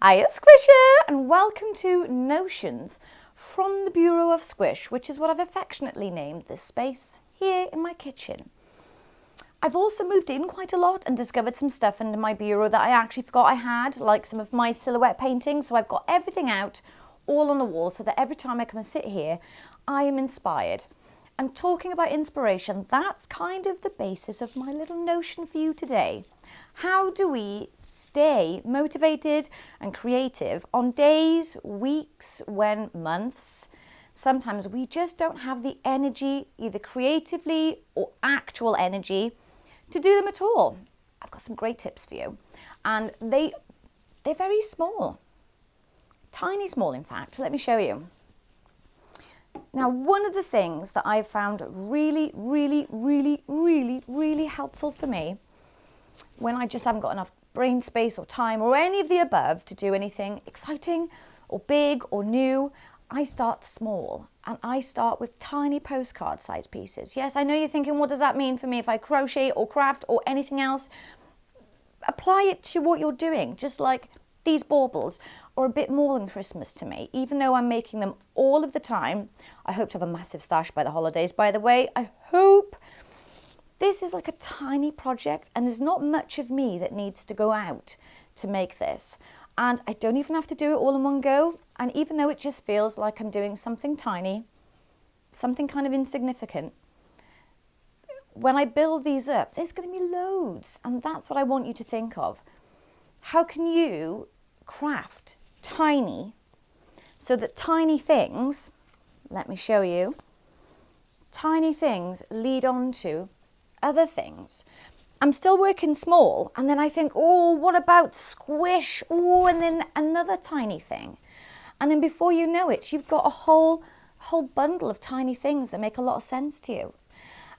Hiya Squisher, and welcome to Notions from the Bureau of Squish, which is what I've affectionately named this space here in my kitchen. I've also moved in quite a lot and discovered some stuff in my bureau that I actually forgot I had, like some of my silhouette paintings, so I've got everything out all on the wall so that every time I come and sit here, I am inspired. And talking about inspiration, that's kind of the basis of my little notion for you today. How do we stay motivated and creative on days, weeks, months, sometimes we just don't have the energy, either creatively or actual energy, to do them at all? I've got some great tips for you. And they're very small. Tiny small, in fact. Let me show you. Now, one of the things that I've found really helpful for me when I just haven't got enough brain space or time or any of the above to do anything exciting or big or new, I start small and I start with tiny postcard size pieces. Yes, I know you're thinking, what does that mean for me if I crochet or craft or anything else? Apply it to what you're doing, just like these baubles are a bit more than Christmas to me, even though I'm making them all of the time. I hope to have a massive stash by the holidays, by the way. I hope. This is like a tiny project and there's not much of me that needs to go out to make this. And I don't even have to do it all in one go. And even though it just feels like I'm doing something tiny, something kind of insignificant, when I build these up, there's going to be loads. And that's what I want you to think of. How can you craft tiny so that tiny things, let me show you, tiny things lead on to other things. I'm still working small and then I think, oh, what about squish? Oh, and then another tiny thing. And then before you know it, you've got a whole bundle of tiny things that make a lot of sense to you.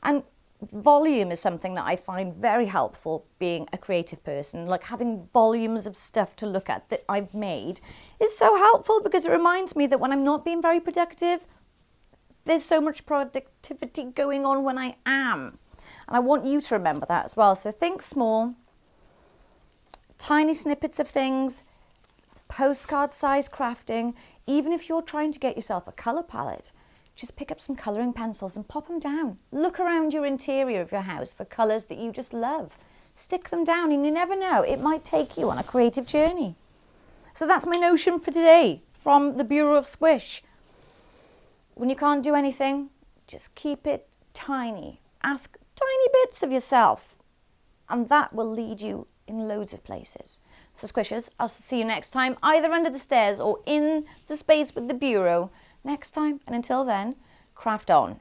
And volume is something that I find very helpful being a creative person. Like having volumes of stuff to look at that I've made is so helpful because it reminds me that when I'm not being very productive, there's so much productivity going on when I am. And I want you to remember that as well. So think small, tiny snippets of things, postcard size crafting. Even if you're trying to get yourself a colour palette, just pick up some colouring pencils and pop them down. Look around your interior of your house for colours that you just love. Stick them down and you never know, it might take you on a creative journey. So that's my notion for today from the Bureau of Squish. When you can't do anything, just keep it tiny. Ask tiny bits of yourself and that will lead you in loads of places. So Squishers, I'll see you next time, either under the stairs or in the space with the Bureau next time. And until then, craft on.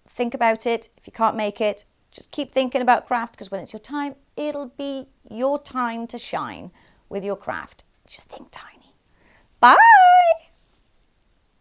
Think about it. If you can't make it, just keep thinking about craft because when it's your time, it'll be your time to shine with your craft. Just think tiny. Bye!